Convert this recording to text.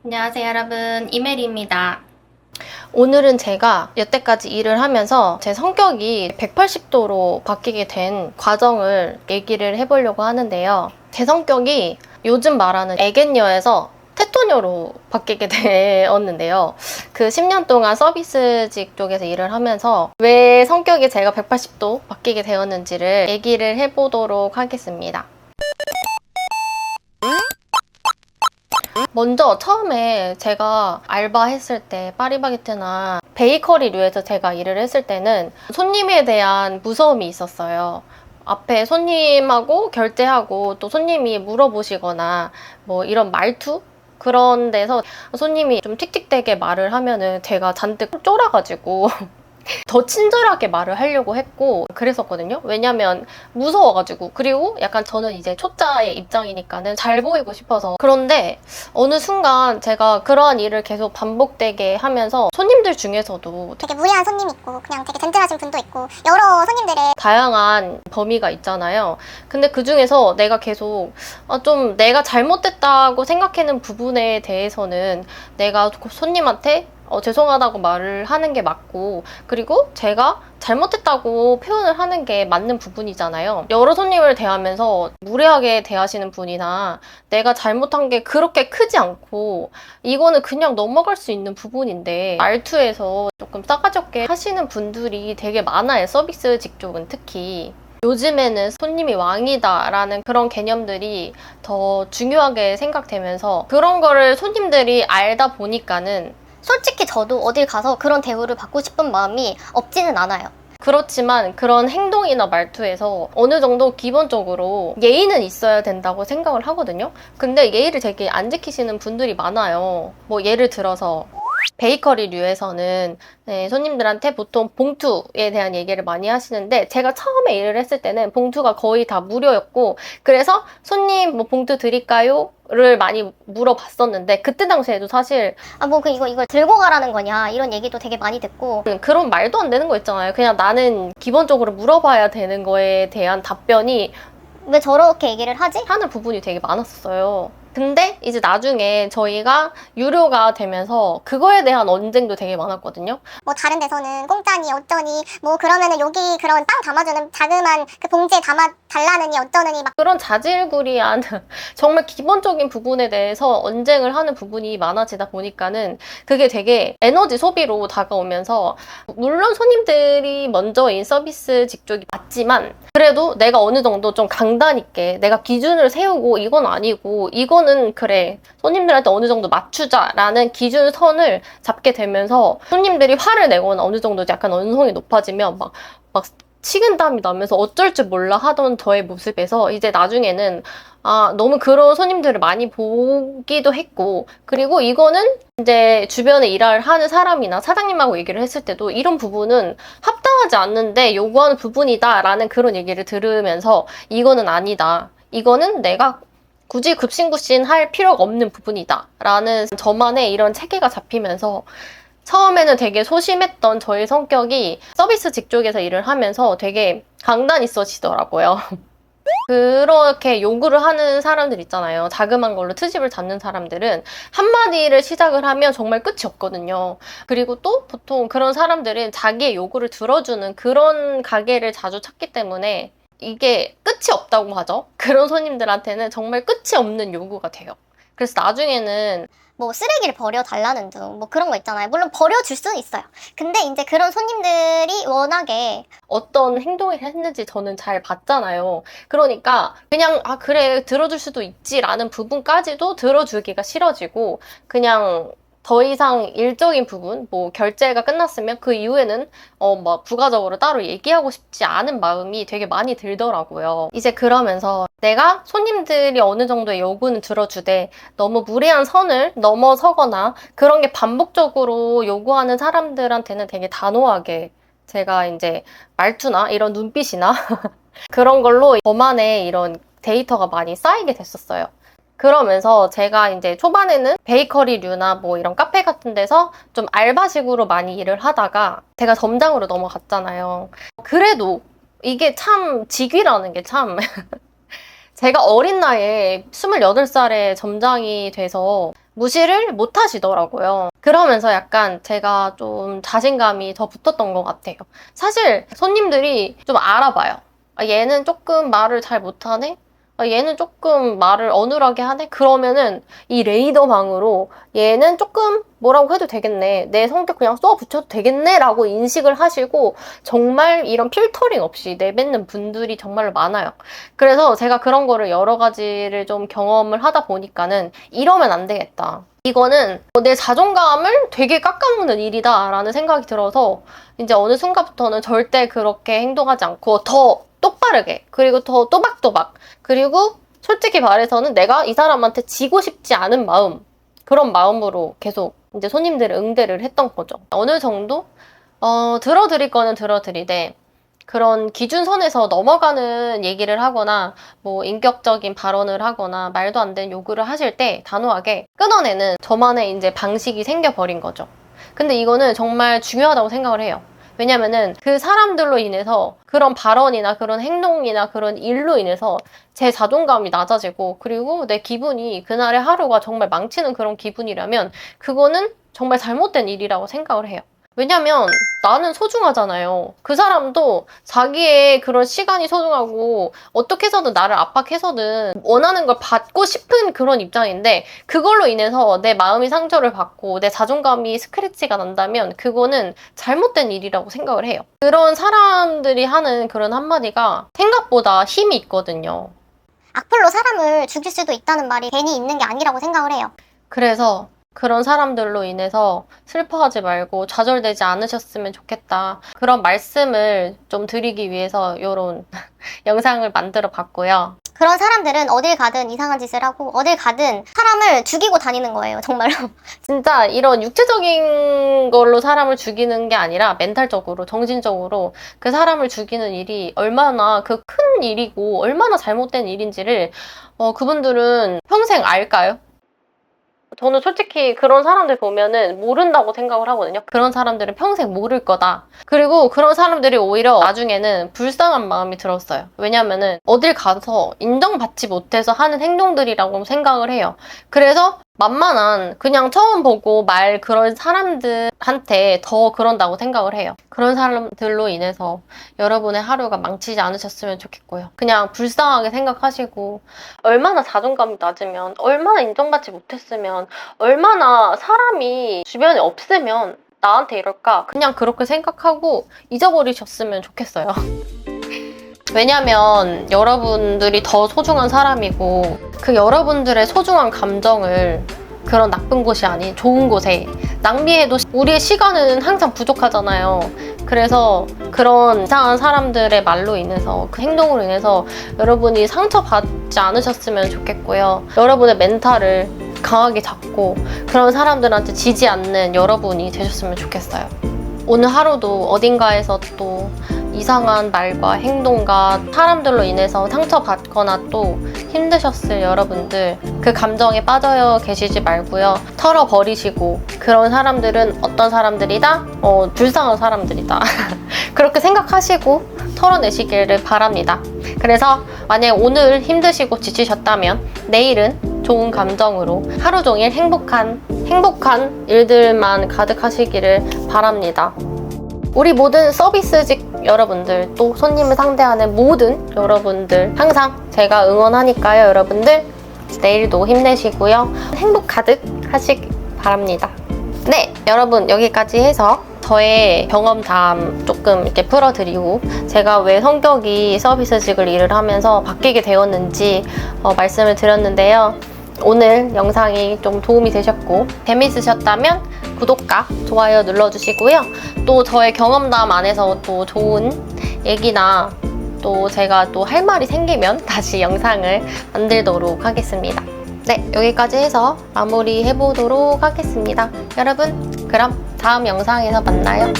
안녕하세요 여러분, 이메리입니다. 오늘은 제가 여태까지 일을 하면서 제 성격이 180도로 바뀌게 된 과정을 얘기를 해보려고 하는데요. 제 성격이 요즘 말하는 애견녀에서 테토녀로 바뀌게 되었는데요. 그 10년 동안 서비스직 쪽에서 일을 하면서 왜 성격이 제가 180도 바뀌게 되었는지를 얘기를 해보도록 하겠습니다. 먼저 처음에 제가 알바했을 때 파리바게뜨나 베이커리류에서 제가 일을 했을 때는 손님에 대한 무서움이 있었어요. 앞에 손님하고 결제하고 또 손님이 물어보시거나 뭐 이런 말투? 그런 데서 손님이 좀 틱틱대게 말을 하면은 제가 잔뜩 쫄아가지고 더 친절하게 말을 하려고 했고 그랬었거든요. 왜냐면 무서워가지고. 그리고 약간 저는 이제 초짜의 입장이니까는 잘 보이고 싶어서. 그런데 어느 순간 제가 그러한 일을 계속 반복되게 하면서 손님들 중에서도 되게 무례한 손님 있고 그냥 되게 젠틀하신 분도 있고 여러 손님들의 다양한 범위가 있잖아요. 근데 그 중에서 내가 계속 좀 내가 잘못됐다고 생각하는 부분에 대해서는 내가 손님한테 죄송하다고 말을 하는 게 맞고, 그리고 제가 잘못했다고 표현을 하는 게 맞는 부분이잖아요. 여러 손님을 대하면서 무례하게 대하시는 분이나 내가 잘못한 게 그렇게 크지 않고 이거는 그냥 넘어갈 수 있는 부분인데 말투에서 조금 싸가지 없게 하시는 분들이 되게 많아요. 서비스직 쪽은 특히. 요즘에는 손님이 왕이다 라는 그런 개념들이 더 중요하게 생각되면서 그런 거를 손님들이 알다 보니까는 솔직히 저도 어딜 가서 그런 대우를 받고 싶은 마음이 없지는 않아요. 그렇지만 그런 행동이나 말투에서 어느 정도 기본적으로 예의는 있어야 된다고 생각을 하거든요. 근데 예의를 되게 안 지키시는 분들이 많아요. 뭐 예를 들어서 베이커리류에서는 손님들한테 보통 봉투에 대한 얘기를 많이 하시는데 제가 처음에 일을 했을 때는 봉투가 거의 다 무료였고 그래서 손님 뭐 봉투 드릴까요? 를 많이 물어봤었는데 그때 당시에도 사실 뭐 이걸 들고 가라는 거냐 이런 얘기도 되게 많이 듣고 그런 말도 안 되는 거 있잖아요. 그냥 나는 기본적으로 물어봐야 되는 거에 대한 답변이 왜 저렇게 얘기를 하지? 하는 부분이 되게 많았어요. 근데 이제 나중에 저희가 유료가 되면서 그거에 대한 언쟁도 되게 많았거든요. 뭐 다른 데서는 공짜니 어쩌니 뭐 그러면은 여기 그런 빵 담아주는 자그만 그 봉지에 담아 달라느니 어쩌느니 막 그런 자질구리한 정말 기본적인 부분에 대해서 언쟁을 하는 부분이 많아지다 보니까는 그게 되게 에너지 소비로 다가오면서 물론 손님들이 먼저인 서비스 직종이 맞지만 그래도 내가 어느 정도 좀 강단 있게 내가 기준을 세우고 이건 아니고 이거는 그래 손님들한테 어느 정도 맞추자라는 기준선을 잡게 되면서 손님들이 화를 내거나 어느 정도 약간 언성이 높아지면 막 식은땀이 나면서 어쩔 줄 몰라 하던 저의 모습에서 이제 나중에는 너무 그런 손님들을 많이 보기도 했고 그리고 이거는 이제 주변에 일을 하는 사람이나 사장님하고 얘기를 했을 때도 이런 부분은 합당하지 않는데 요구하는 부분이다 라는 그런 얘기를 들으면서 이거는 아니다. 이거는 내가 굳이 급신구신 할 필요가 없는 부분이다 라는 저만의 이런 체계가 잡히면서 처음에는 되게 소심했던 저의 성격이 서비스직 쪽에서 일을 하면서 되게 강단 있어지더라고요. 그렇게 요구를 하는 사람들 있잖아요. 자그만 걸로 트집을 잡는 사람들은 한마디를 시작을 하면 정말 끝이 없거든요. 그리고 또 보통 그런 사람들은 자기의 요구를 들어주는 그런 가게를 자주 찾기 때문에 이게 끝이 없다고 하죠. 그런 손님들한테는 정말 끝이 없는 요구가 돼요. 그래서 나중에는 뭐 쓰레기를 버려달라는 등 뭐 그런 거 있잖아요. 물론 버려줄 수는 있어요. 근데 이제 그런 손님들이 워낙에 어떤 행동을 했는지 저는 잘 봤잖아요. 그러니까 그냥 그래 들어줄 수도 있지라는 부분까지도 들어주기가 싫어지고 그냥 더 이상 일적인 부분, 뭐 결제가 끝났으면 그 이후에는 막 부가적으로 따로 얘기하고 싶지 않은 마음이 되게 많이 들더라고요. 이제 그러면서 내가 손님들이 어느 정도의 요구는 들어주되 너무 무례한 선을 넘어서거나 그런 게 반복적으로 요구하는 사람들한테는 되게 단호하게 제가 이제 말투나 이런 눈빛이나 그런 걸로 저만의 이런 데이터가 많이 쌓이게 됐었어요. 그러면서 제가 이제 초반에는 베이커리류나 뭐 이런 카페 같은 데서 좀 알바식으로 많이 일을 하다가 제가 점장으로 넘어갔잖아요. 그래도 이게 참 직위라는 게 참 제가 어린 나이에 28살에 점장이 돼서 무시를 못 하시더라고요. 그러면서 약간 제가 좀 자신감이 더 붙었던 것 같아요. 사실 손님들이 좀 알아봐요. 아, 얘는 조금 말을 잘 못하네? 아, 얘는 조금 말을 어눌하게 하네? 그러면은 이 레이더망으로 얘는 조금 뭐라고 해도 되겠네. 내 성격 그냥 써 붙여도 되겠네? 라고 인식을 하시고 정말 이런 필터링 없이 내뱉는 분들이 정말로 많아요. 그래서 제가 그런 거를 여러 가지를 좀 경험을 하다 보니까는 이러면 안 되겠다. 이거는 내 자존감을 되게 깎아먹는 일이다 라는 생각이 들어서 이제 어느 순간부터는 절대 그렇게 행동하지 않고 더 똑바르게 그리고 더 또박또박 그리고 솔직히 말해서는 내가 이 사람한테 지고 싶지 않은 마음 그런 마음으로 계속 이제 손님들을 응대를 했던 거죠. 어느 정도 들어드릴 거는 들어드리되 그런 기준선에서 넘어가는 얘기를 하거나 뭐 인격적인 발언을 하거나 말도 안 되는 요구를 하실 때 단호하게 끊어내는 저만의 이제 방식이 생겨버린 거죠. 근데 이거는 정말 중요하다고 생각을 해요. 왜냐면은 그 사람들로 인해서 그런 발언이나 그런 행동이나 그런 일로 인해서 제 자존감이 낮아지고 그리고 내 기분이 그날의 하루가 정말 망치는 그런 기분이라면 그거는 정말 잘못된 일이라고 생각을 해요. 왜냐면 나는 소중하잖아요. 그 사람도 자기의 그런 시간이 소중하고 어떻게 해서든 나를 압박해서든 원하는 걸 받고 싶은 그런 입장인데 그걸로 인해서 내 마음이 상처를 받고 내 자존감이 스크래치가 난다면 그거는 잘못된 일이라고 생각을 해요. 그런 사람들이 하는 그런 한마디가 생각보다 힘이 있거든요. 악플로 사람을 죽일 수도 있다는 말이 괜히 있는 게 아니라고 생각을 해요. 그래서 그런 사람들로 인해서 슬퍼하지 말고 좌절되지 않으셨으면 좋겠다. 그런 말씀을 좀 드리기 위해서 이런 영상을 만들어 봤고요. 그런 사람들은 어딜 가든 이상한 짓을 하고 어딜 가든 사람을 죽이고 다니는 거예요. 정말로. 진짜 이런 육체적인 걸로 사람을 죽이는 게 아니라 멘탈적으로, 정신적으로 그 사람을 죽이는 일이 얼마나 그 큰 일이고 얼마나 잘못된 일인지를 그분들은 평생 알까요? 저는 솔직히 그런 사람들 보면은 모른다고 생각을 하거든요. 그런 사람들은 평생 모를 거다. 그리고 그런 사람들이 오히려 나중에는 불쌍한 마음이 들었어요. 왜냐면은 어딜 가서 인정받지 못해서 하는 행동들이라고 생각을 해요. 그래서 만만한 그냥 처음 보고 말 그런 사람들한테 더 그런다고 생각을 해요. 그런 사람들로 인해서 여러분의 하루가 망치지 않으셨으면 좋겠고요. 그냥 불쌍하게 생각하시고 얼마나 자존감이 낮으면 얼마나 인정받지 못했으면 얼마나 사람이 주변에 없으면 나한테 이럴까 그냥 그렇게 생각하고 잊어버리셨으면 좋겠어요. 왜냐면 여러분들이 더 소중한 사람이고 그 여러분들의 소중한 감정을 그런 나쁜 곳이 아닌 좋은 곳에 낭비해도 우리의 시간은 항상 부족하잖아요. 그래서 그런 이상한 사람들의 말로 인해서 그 행동으로 인해서 여러분이 상처받지 않으셨으면 좋겠고요. 여러분의 멘탈을 강하게 잡고 그런 사람들한테 지지 않는 여러분이 되셨으면 좋겠어요. 오늘 하루도 어딘가에서 또 이상한 말과 행동과 사람들로 인해서 상처받거나 또 힘드셨을 여러분들 그 감정에 빠져 계시지 말고요. 털어버리시고 그런 사람들은 어떤 사람들이다? 불쌍한 사람들이다. 그렇게 생각하시고 털어내시기를 바랍니다. 그래서 만약에 오늘 힘드시고 지치셨다면 내일은 좋은 감정으로 하루 종일 행복한 일들만 가득하시기를 바랍니다. 우리 모든 서비스직 여러분들 또 손님을 상대하는 모든 여러분들 항상 제가 응원하니까요. 여러분들 내일도 힘내시고요. 행복 가득 하시기 바랍니다. 네, 여러분 여기까지 해서 저의 경험담 조금 이렇게 풀어드리고 제가 왜 성격이 서비스직을 일을 하면서 바뀌게 되었는지 말씀을 드렸는데요. 오늘 영상이 좀 도움이 되셨고 재밌으셨다면 구독과 좋아요 눌러주시고요. 또 저의 경험담 안에서 또 좋은 얘기나 또 제가 또 할 말이 생기면 다시 영상을 만들도록 하겠습니다. 네, 여기까지 해서 마무리 해보도록 하겠습니다. 여러분, 그럼 다음 영상에서 만나요.